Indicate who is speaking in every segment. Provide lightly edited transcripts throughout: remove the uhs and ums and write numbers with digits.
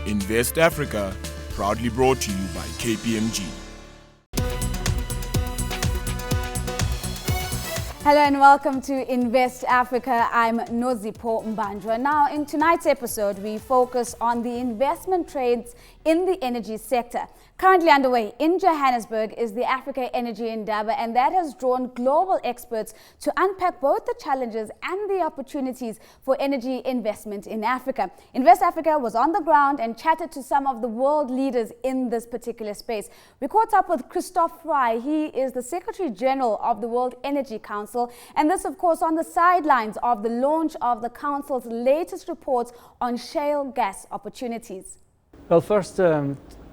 Speaker 1: Invest Africa, proudly brought to you by KPMG.
Speaker 2: Hello and welcome to Invest Africa. I'm Nozipo Mbanjwa. Now, in tonight's episode, we focus on the investment trades in the energy sector. Currently underway in Johannesburg is the Africa Energy Indaba, and that has drawn global experts to unpack both the challenges and the opportunities for energy investment in Africa. Invest Africa was on the ground and chatted to some of the world leaders in this particular space. We caught up with Christoph Frei. He is the Secretary General of the World Energy Council, and this, of course, on the sidelines of the launch of the Council's latest reports on shale gas opportunities.
Speaker 3: Well, first,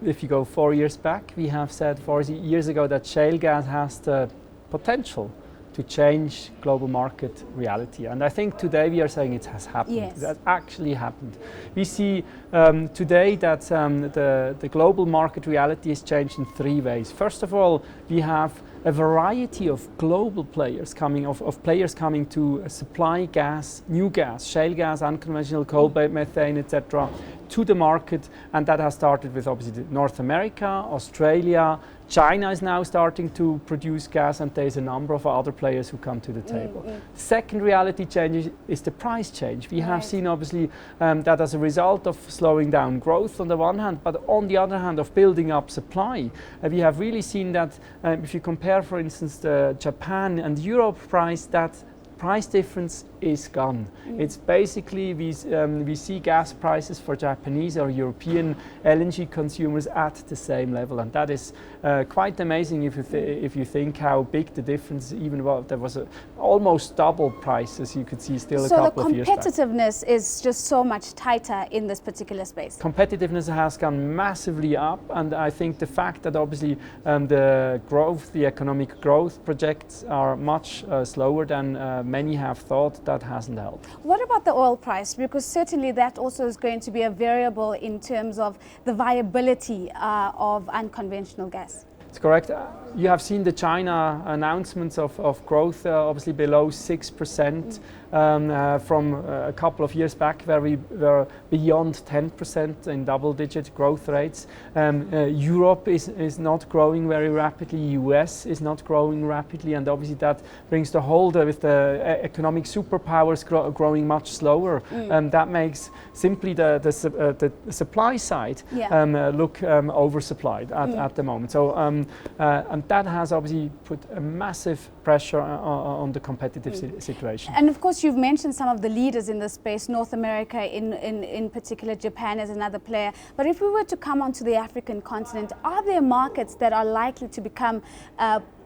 Speaker 3: if you go 4 years back, we have said 4 years ago that shale gas has the potential to change global market reality. And I think today we are saying it has happened.
Speaker 2: Yes.
Speaker 3: It has actually happened. We see today that the global market reality has changed in 3 ways. First of all, we have a variety of global players coming, of players coming to supply gas, new gas, shale gas, unconventional coal, methane, etc., to the market, and that has started with obviously North America, Australia. China is now starting to produce gas, and there's a number of other players who come to the table. Second reality change is the price change. We have seen obviously that as a result of slowing down growth on the one hand, but on the other hand of building up supply. We have really seen that if you compare, for instance, the Japan and Europe price, that price difference is gone. It's basically, we see gas prices for Japanese or European LNG consumers at the same level, and that is quite amazing if you think how big the difference, even while there was almost double prices, you could see still a couple of years back.
Speaker 2: So the competitiveness is just so much tighter in this particular space.
Speaker 3: Competitiveness has gone massively up, and I think the fact that obviously the economic growth projects are much slower than many have thought, that hasn't helped.
Speaker 2: What about the oil price? Because certainly that also is going to be a variable in terms of the viability of unconventional gas.
Speaker 3: It's correct. You have seen the China announcements of growth, obviously below 6%. From a couple of years back, where we were beyond 10% in double-digit growth rates. Europe is not growing very rapidly. US is not growing rapidly, and obviously that brings the whole with the economic superpowers growing much slower. That makes simply the supply side look oversupplied at the moment. So and that has obviously put a massive pressure on the competitive situation.
Speaker 2: And of course, you've mentioned some of the leaders in this space, North America in particular, Japan is another player. But if we were to come onto the African continent, are there markets that are likely to become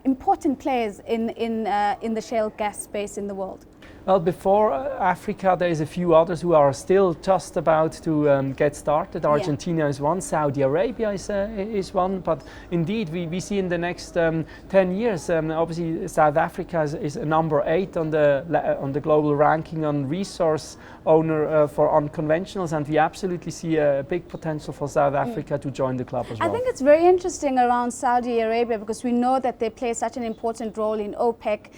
Speaker 2: important players in the shale gas space in the world?
Speaker 3: Well, before Africa, there's a few others who are still just about to get started. Argentina is one, Saudi Arabia is one, but indeed we see in the next 10 years, obviously South Africa is number 8 on the global ranking on resource owner for unconventionals, and we absolutely see a big potential for South Africa to join the club as well.
Speaker 2: I think it's very interesting around Saudi Arabia because we know that they play such an important role in OPEC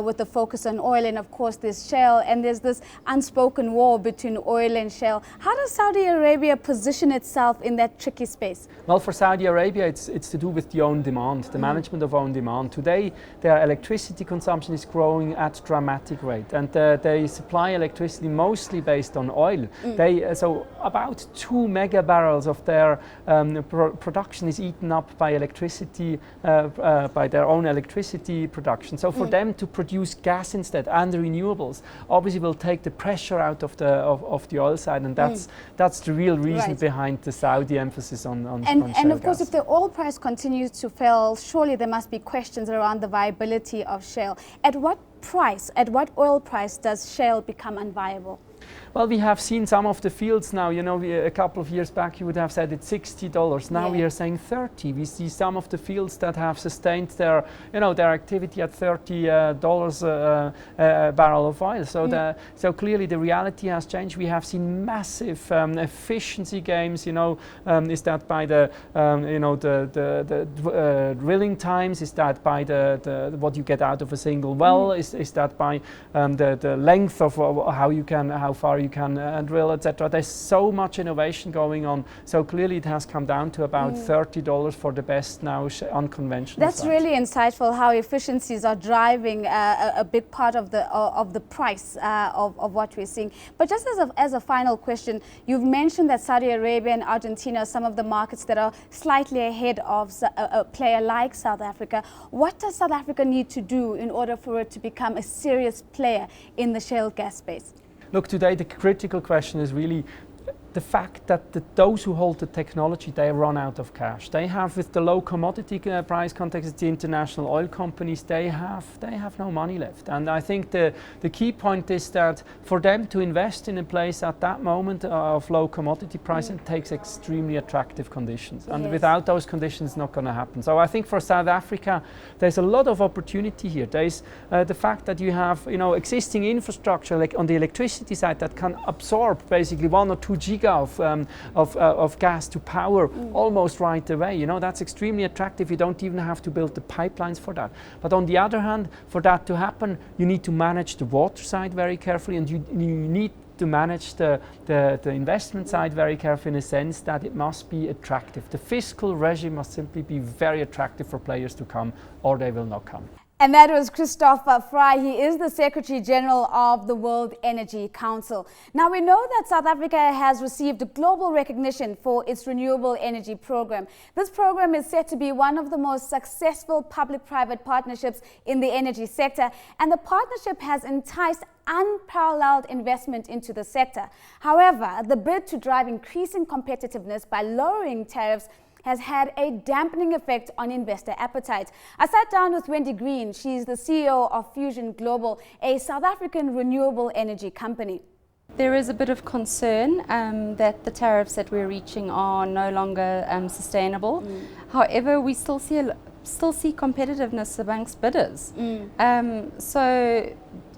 Speaker 2: with the focus on oil, and of course there's shale, and there's this unspoken war between oil and shale. How does Saudi Arabia position itself in that tricky space?
Speaker 3: Well, for Saudi Arabia, it's to do with the own demand, the management of own demand. Today, their electricity consumption is growing at dramatic rate, and they supply electricity mostly based on oil. So about 2 mega barrels of their production is eaten up by electricity, by their own electricity production. So for them to produce gas instead and renewables, obviously will take the pressure out of the oil side, and that's the real reason behind the Saudi emphasis on
Speaker 2: and of course,
Speaker 3: gas.
Speaker 2: if the oil price continues to fall, surely there must be questions around the viability of shale. At what oil price does shale become unviable?
Speaker 3: Well, we have seen some of the fields now, you know, a couple of years back you would have said it's $60. Now we are saying 30. We see some of the fields that have sustained their, you know, their activity at $30 a barrel of oil. So so clearly the reality has changed. We have seen massive efficiency gains, you know, is that by the, you know, the drilling times? Is that by the what you get out of a single well? Is that by the length of how far you can drill, etc. There's so much innovation going on. So clearly it has come down to about $30 for the best now unconventional
Speaker 2: That's
Speaker 3: sites.
Speaker 2: really insightful how efficiencies are driving a big part of the price of what we're seeing. But just as a final question, you've mentioned that Saudi Arabia and Argentina are some of the markets that are slightly ahead of a player like South Africa. What does South Africa need to do in order for it to become a serious player in the shale gas space?
Speaker 3: Look, today the critical question is really the fact that those who hold the technology, they run out of cash. They have, with the low commodity price context, the international oil companies, they have no money left. And I think the key point is that for them to invest in a place at that moment of low commodity price, it takes extremely attractive conditions. And without those conditions, it's not going to happen. So I think for South Africa, there's a lot of opportunity here. There's the fact that you have, existing infrastructure, like on the electricity side, that can absorb basically 1 or 2 giga of gas to power almost right away. That's extremely attractive. You don't even have to build the pipelines for that. But on the other hand, for that to happen, you need to manage the water side very carefully, and you need to manage the investment side very carefully, in a sense that it must be attractive. The fiscal regime must simply be very attractive for players to come, or they will not come.
Speaker 2: And that was Christoph Frei. He is the Secretary General of the World Energy Council. Now, we know that South Africa has received global recognition for its renewable energy program. This program is said to be one of the most successful public-private partnerships in the energy sector, and the partnership has enticed unparalleled investment into the sector. However, the bid to drive increasing competitiveness by lowering tariffs has had a dampening effect on investor appetite. I sat down with Wendy Green. She's the CEO of Fusion Global, a South African renewable energy company.
Speaker 4: There is a bit of concern that the tariffs that we're reaching are no longer sustainable. However, we still see competitiveness amongst bidders. So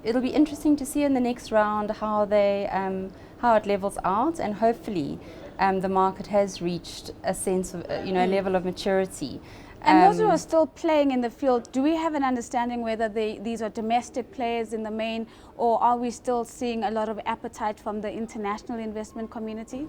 Speaker 4: it'll be interesting to see in the next round how it levels out, and hopefully the market has reached a sense of, level of maturity.
Speaker 2: And those who are still playing in the field, do we have an understanding whether these are domestic players in the main, or are we still seeing a lot of appetite from the international investment community?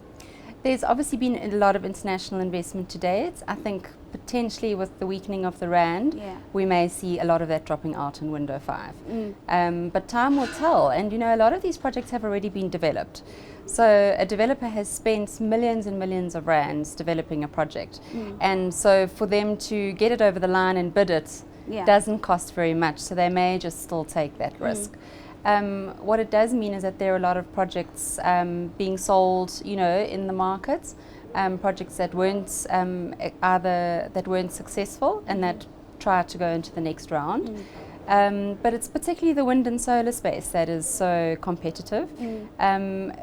Speaker 4: There's obviously been a lot of international investment to date. I think potentially with the weakening of the rand, we may see a lot of that dropping out in window 5. But time will tell, and a lot of these projects have already been developed. So a developer has spent millions and millions of rands developing a project, and so for them to get it over the line and bid it doesn't cost very much, so they may just still take that risk. What it does mean is that there are a lot of projects being sold, in the markets, projects that weren't successful and that tried to go into the next round. But it's particularly the wind and solar space that is so competitive.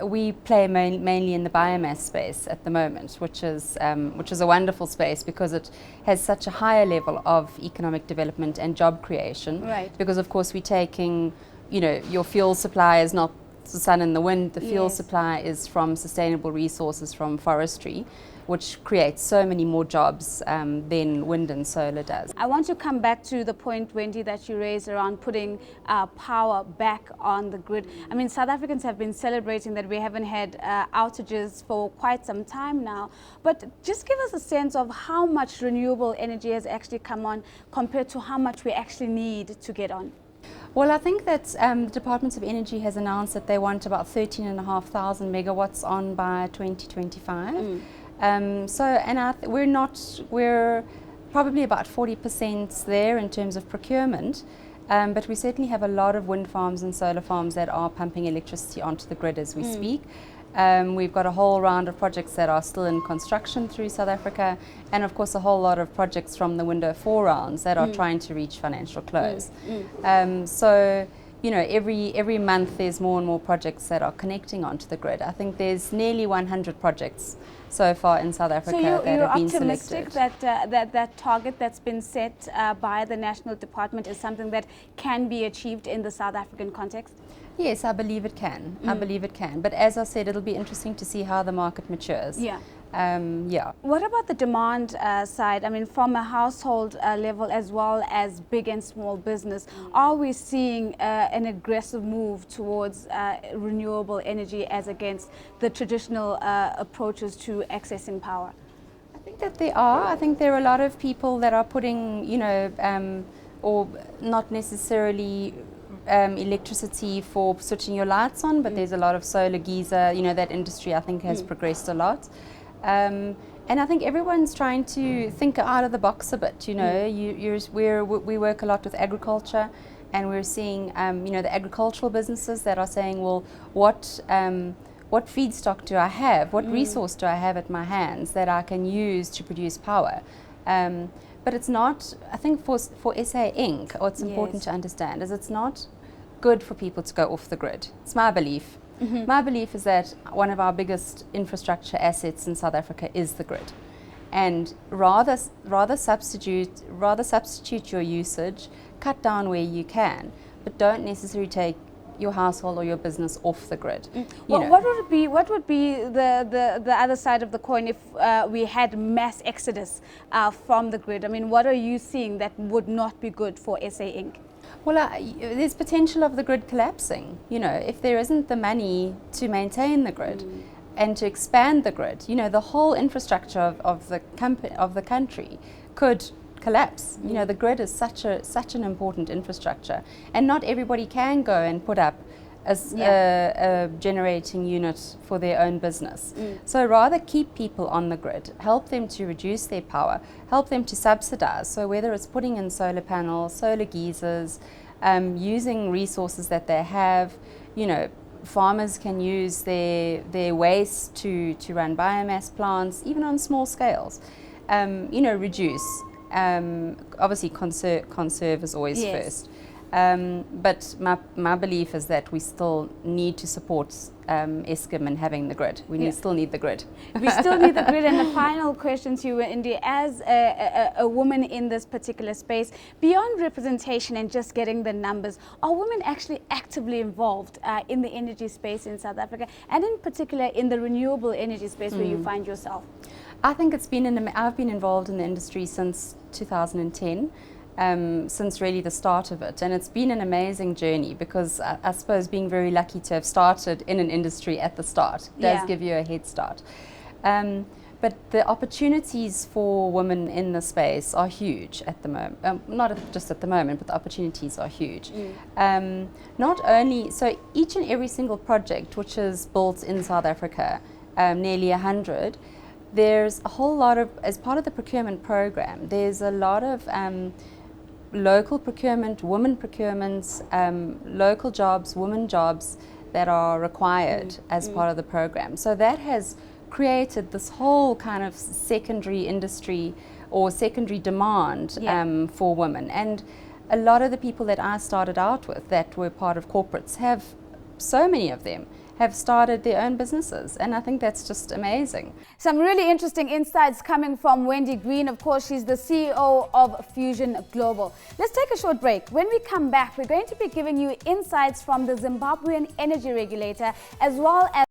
Speaker 4: We play mainly in the biomass space at the moment, which is a wonderful space because it has such a higher level of economic development and job creation. Because of course we're taking, your fuel supply is not the sun and the wind. The fuel supply is from sustainable resources, from forestry, which creates so many more jobs than wind and solar does.
Speaker 2: I want to come back to the point, Wendy, that you raised around putting power back on the grid. I mean, South Africans have been celebrating that we haven't had outages for quite some time now. But just give us a sense of how much renewable energy has actually come on compared to how much we actually need to get on.
Speaker 4: Well, I think that the Department of Energy has announced that they want about 13,500 megawatts on by 2025. We're probably about 40% there in terms of procurement, but we certainly have a lot of wind farms and solar farms that are pumping electricity onto the grid as we speak. We've got a whole round of projects that are still in construction through South Africa, and of course a whole lot of projects from the window 4 rounds that are trying to reach financial close. So every month there's more and more projects that are connecting onto the grid. I think there's nearly 100 projects so far in South Africa that have been selected.
Speaker 2: So you're optimistic that target that's been set by the National Department is something that can be achieved in the South African context?
Speaker 4: Yes, I believe it can. I believe it can. But as I said, it'll be interesting to see how the market matures. Yeah.
Speaker 2: What about the demand side? I mean, from a household level as well as big and small business, are we seeing an aggressive move towards renewable energy as against the traditional approaches to accessing power?
Speaker 4: I think that there are. I think there are a lot of people that are putting, you know, or not necessarily electricity for switching your lights on, but there's a lot of solar geyser. You know, that industry I think has progressed a lot. And I think everyone's trying to think out of the box a bit. You know, we work a lot with agriculture, and we're seeing, you know, the agricultural businesses that are saying, well, what feedstock do I have? What resource do I have at my hands that I can use to produce power? But it's not, I think for SA Inc., what's important to understand is it's not good for people to go off the grid. It's my belief. My belief is that one of our biggest infrastructure assets in South Africa is the grid. And rather substitute your usage, cut down where you can, but don't necessarily take your household or your business off the grid.
Speaker 2: Well, what would be the other side of the coin if we had mass exodus from the grid? I mean, what are you seeing that would not be good for SA Inc.?
Speaker 4: Well, there's potential of the grid collapsing. You know, if there isn't the money to maintain the grid and to expand the grid, you know, the whole infrastructure of the country could collapse. You know, the grid is such an important infrastructure, and not everybody can go and put up a generating unit for their own business. So rather keep people on the grid, help them to reduce their power, help them to subsidize. So whether it's putting in solar panels, solar geysers, using resources that they have, you know, farmers can use their waste to run biomass plants, even on small scales. You know, reduce. Obviously conserve is always first. But my belief is that we still need to support Eskom and having the grid. We still need the grid.
Speaker 2: We still need the grid. And the final question to you, India, as a woman in this particular space, beyond representation and just getting the numbers, are women actually actively involved in the energy space in South Africa, and in particular in the renewable energy space where you find yourself?
Speaker 4: I think I've been involved in the industry since 2010. Since really the start of it, and it's been an amazing journey, because I suppose being very lucky to have started in an industry at the start does give you a head start. But the opportunities for women in the space are huge at the moment. Not just at the moment, but the opportunities are huge. Not only, so each and every single project which is built in South Africa, nearly 100, there's a whole lot of, as part of the procurement program, there's a lot of local procurement, women procurements, local jobs, women jobs that are required as part of the program. So that has created this whole kind of secondary industry or secondary demand for women. And a lot of the people that I started out with that were part of corporates have, so many of them, have started their own businesses, and I think that's just amazing.
Speaker 2: Some really interesting insights coming from Wendy Green. Of course, she's the CEO of Fusion Global. Let's take a short break. When we come back, we're going to be giving you insights from the Zimbabwean energy regulator, as well as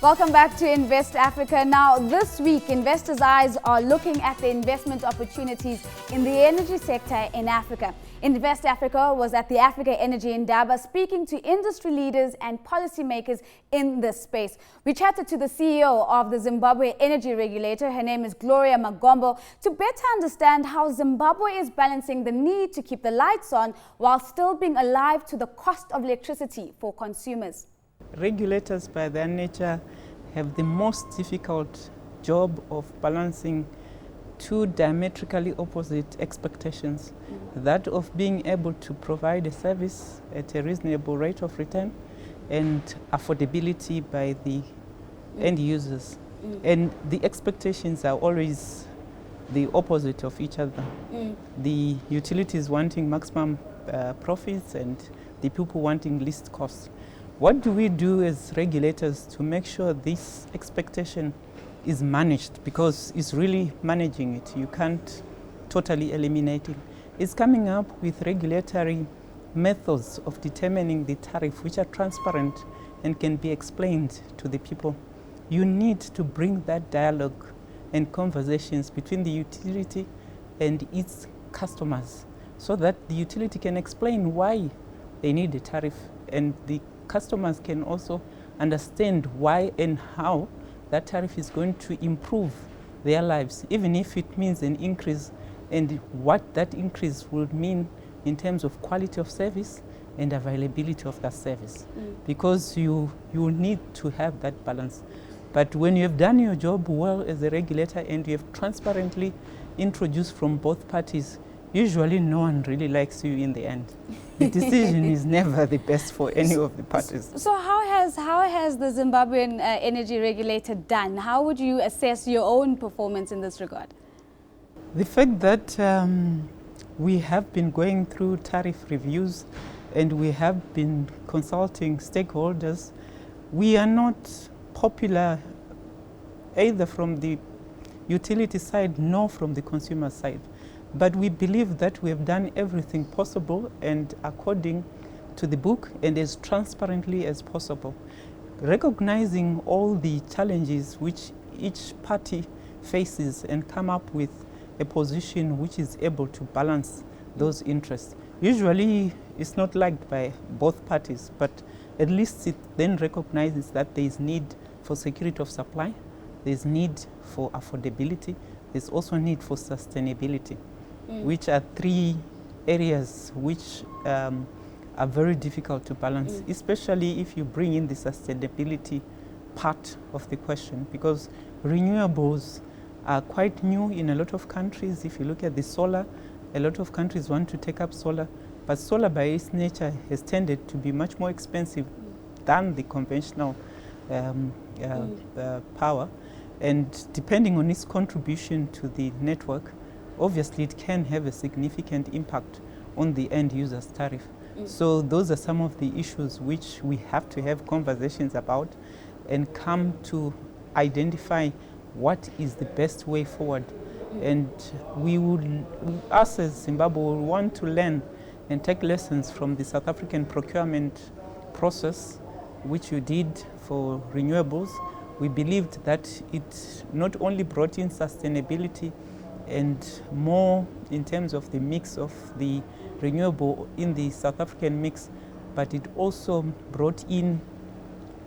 Speaker 2: Welcome back to Invest Africa. Now, this week, investors' eyes are looking at the investment opportunities in the energy sector in Africa. Invest Africa was at the Africa Energy Indaba speaking to industry leaders and policymakers in this space. We chatted to the CEO of the Zimbabwe Energy Regulator, her name is Gloria Magombo, to better understand how Zimbabwe is balancing the need to keep the lights on while still being alive to the cost of electricity for consumers.
Speaker 5: Regulators, by their nature, have the most difficult job of balancing two diametrically opposite expectations. That of being able to provide a service at a reasonable rate of return and affordability by the end users. And the expectations are always the opposite of each other. The utilities wanting maximum profits and the people wanting least costs. What do we do as regulators to make sure this expectation is managed? Because it's really managing it. You can't totally eliminate it. It's coming up with regulatory methods of determining the tariff which are transparent and can be explained to the people. You need to bring that dialogue and conversations between the utility and its customers so that the utility can explain why they need a tariff, and the customers can also understand why and how that tariff is going to improve their lives, even if it means an increase, and what that increase will mean in terms of quality of service and availability of that service. Because you need to have that balance. But when you have done your job well as a regulator and you have transparently introduced from both parties, usually no one really likes you in the end. The decision is never the best for any of the parties.
Speaker 2: So how has the Zimbabwean energy regulator done? How would you assess your own performance in this regard?
Speaker 5: The fact that we have been going through tariff reviews and we have been consulting stakeholders, we are not popular either from the utility side nor from the consumer side. But we believe that we have done everything possible and according to the book and as transparently as possible, recognizing all the challenges which each party faces and come up with a position which is able to balance those interests. Usually it's not liked by both parties, but at least it then recognizes that there is need for security of supply, there's need for affordability, there's also need for sustainability, which are three areas which are very difficult to balance, especially if you bring in the sustainability part of the question, because renewables are quite new in a lot of countries. If you look at the solar, a lot of countries want to take up solar, but solar by its nature has tended to be much more expensive than the conventional power, and depending on its contribution to the network, obviously it can have a significant impact on the end user's tariff. So those are some of the issues which we have to have conversations about and come to identify what is the best way forward. And us as Zimbabwe will want to learn and take lessons from the South African procurement process, which you did for renewables. We believed that it not only brought in sustainability and more in terms of the mix of the renewable in the South African mix, but it also brought in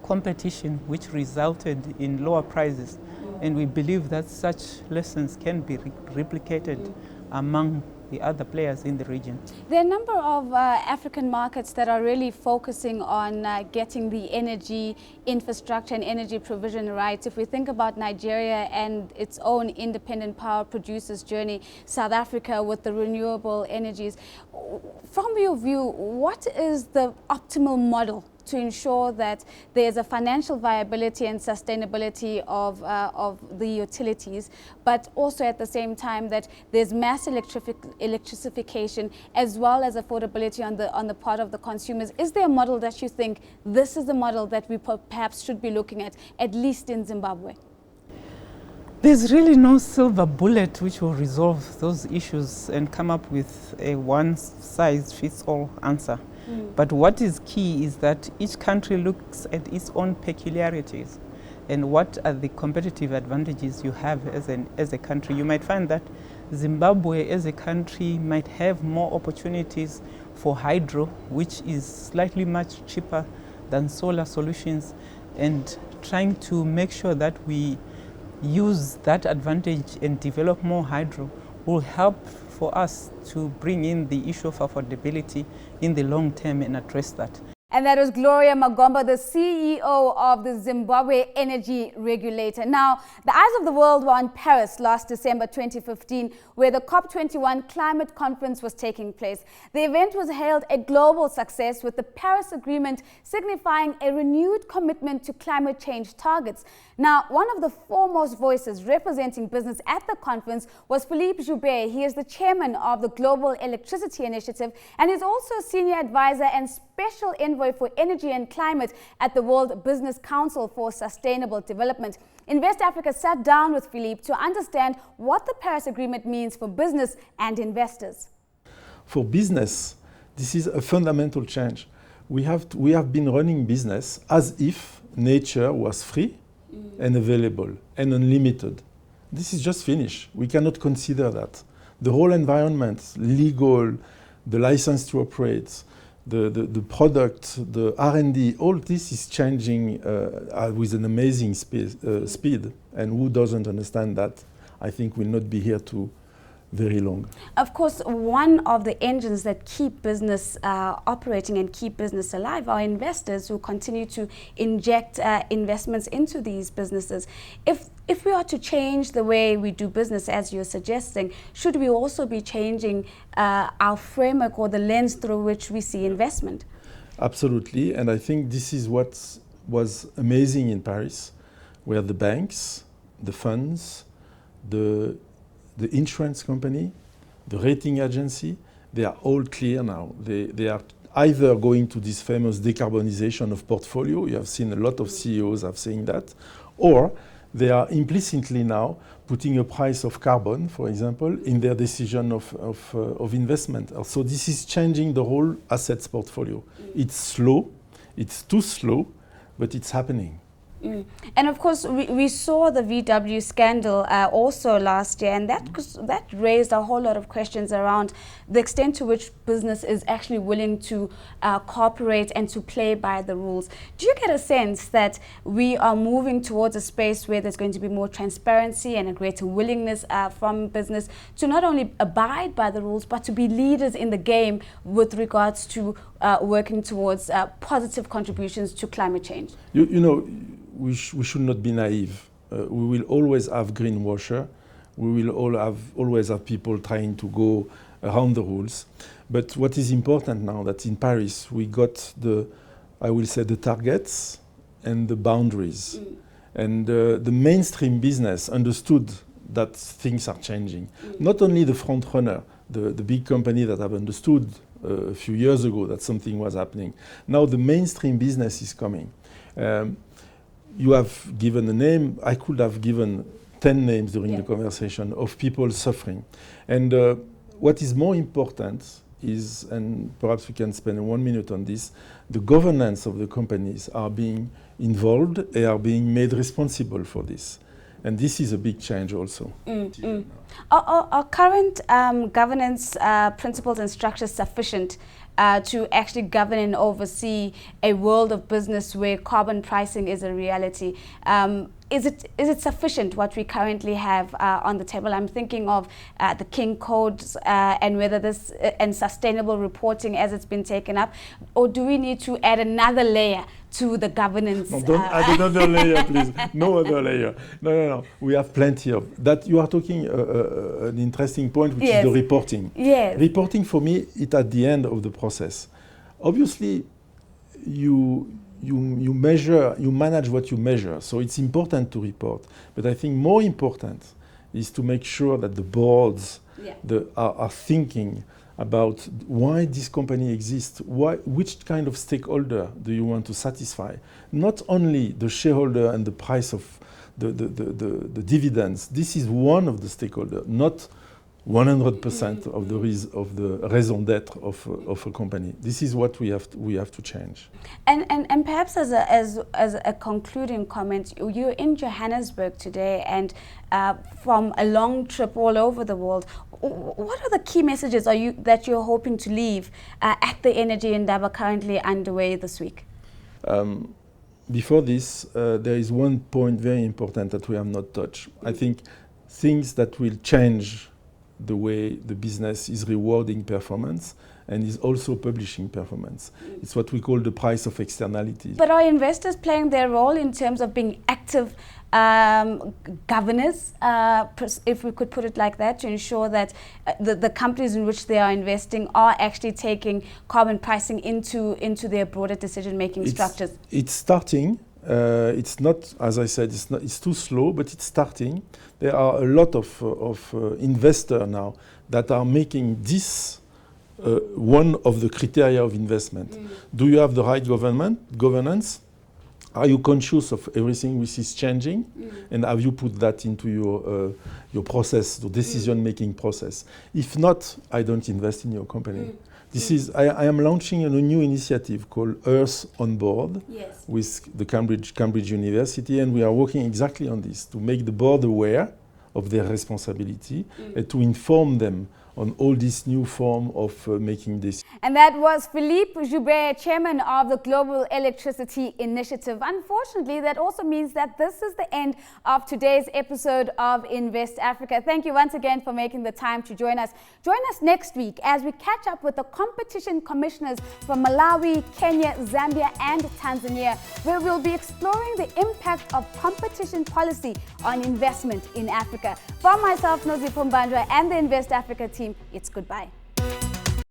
Speaker 5: competition which resulted in lower prices. And we believe that such lessons can be replicated among the other players in the region.
Speaker 2: There are a number of African markets that are really focusing on getting the energy infrastructure and energy provision right. If we think about Nigeria and its own independent power producers journey, South Africa with the renewable energies, from your view, what is the optimal model to ensure that there's a financial viability and sustainability of the utilities, but also at the same time that there's mass electrification as well as affordability on the part of the consumers? Is there a model that you think this is the model that we perhaps should be looking at least in Zimbabwe?
Speaker 5: There's really no silver bullet which will resolve those issues and come up with a one-size-fits-all answer. But what is key is that each country looks at its own peculiarities and what are the competitive advantages you have as a country. You might find that Zimbabwe as a country might have more opportunities for hydro, which is slightly much cheaper than solar solutions, and trying to make sure that we use that advantage and develop more hydro will help for us to bring in the issue of affordability in the long term and address that.
Speaker 2: And that was Gloria Magomba, the CEO of the Zimbabwe Energy Regulator. Now, the eyes of the world were on Paris last December 2015, where the COP21 climate conference was taking place. The event was hailed a global success, with the Paris Agreement signifying a renewed commitment to climate change targets. Now, one of the foremost voices representing business at the conference was Philippe Joubert. He is the chairman of the Global Electricity Initiative and is also a senior advisor and special envoy for energy and climate at the World Business Council for Sustainable Development. Invest Africa sat down with Philippe to understand what the Paris Agreement means for business and investors.
Speaker 6: For business, This is a fundamental change. We have been running business as if nature was free and available and unlimited. This is just finished. We cannot consider that. The whole environment, legal, the license to operate, the product, the R&D, all this is changing with an amazing speed. And who doesn't understand that, I think, will not be here too very long.
Speaker 2: Of course, one of the engines that keep business operating and keep business alive are investors who continue to inject investments into these businesses. If we are to change the way we do business, as you're suggesting, should we also be changing our framework or the lens through which we see investment?
Speaker 6: Absolutely, and I think this is what was amazing in Paris, where the banks, the funds, the insurance company, the rating agency, they are all clear now. They are either going to this famous decarbonization of portfolio, you have seen a lot of CEOs have saying that, or they are implicitly now putting a price of carbon, for example, in their decision of investment. So this is changing the whole assets portfolio. It's slow, it's too slow, but it's happening.
Speaker 2: And of course, we saw the VW scandal also last year, and that raised a whole lot of questions around the extent to which business is actually willing to cooperate and to play by the rules. Do you get a sense that we are moving towards a space where there's going to be more transparency and a greater willingness from business to not only abide by the rules, but to be leaders in the game with regards to working towards positive contributions to climate change?
Speaker 6: You know, we should not be naive. We will always have greenwasher. We will always have people trying to go around the rules. But what is important now that in Paris we got I will say the targets and the boundaries. And the mainstream business understood that things are changing. Not only the front runner, the big company that have understood a few years ago that something was happening. Now the mainstream business is coming. You have given a name. I could have given 10 names during the conversation of people suffering. And what is more important is, and perhaps we can spend 1 minute on this, the governance of the companies are being involved, they are being made responsible for this. And this is a big change also.
Speaker 2: Are current governance principles and structures sufficient to actually govern and oversee a world of business where carbon pricing is a reality? Is it sufficient what we currently have on the table? I'm thinking of the King codes and whether this and sustainable reporting as it's been taken up, or do we need to add another layer to the governance?
Speaker 6: No, don't add another layer, please. No other layer. No. We have plenty of that. You are talking an interesting point, which is the reporting.
Speaker 2: Yes.
Speaker 6: Reporting for me, it's at the end of the process. Obviously, you measure, you manage what you measure. So it's important to report. But I think more important is to make sure that the boards are thinking about why this company exists, which kind of stakeholder do you want to satisfy? Not only the shareholder and the price of the dividends. This is one of the stakeholders, not 100% of the raison d'être of a company. This is what we have to change.
Speaker 2: And perhaps as a concluding comment, you're in Johannesburg today, and from a long trip all over the world. What are the key messages that you're hoping to leave at the Energy Indaba currently underway this week?
Speaker 6: Before this, there is one point very important that we have not touched. I think things that will change the way the business is rewarding performance and is also publishing performance. It's what we call the price of externalities.
Speaker 2: But are investors playing their role in terms of being active governors, if we could put it like that, to ensure that the companies in which they are investing are actually taking carbon pricing into their broader decision-making structures?
Speaker 6: It's starting. It's not, as I said, it's too slow, but it's starting. There are a lot of investors now that are making this one of the criteria of investment. Do you have the right governance? Are you conscious of everything which is changing? And have you put that into your process, the decision-making process? If not, I don't invest in your company. This is, I am launching a new initiative called Earth on Board with the Cambridge University, and we are working exactly on this, to make the board aware of their responsibility and to inform them on all this new form of making this.
Speaker 2: And that was Philippe Joubert, chairman of the Global Electricity Initiative. Unfortunately, that also means that this is the end of today's episode of Invest Africa. Thank you once again for making the time to join us. Join us next week as we catch up with the competition commissioners from Malawi, Kenya, Zambia and Tanzania, where we'll be exploring the impact of competition policy on investment in Africa. From myself, Nozi Pumbandwa, and the Invest Africa team, it's goodbye.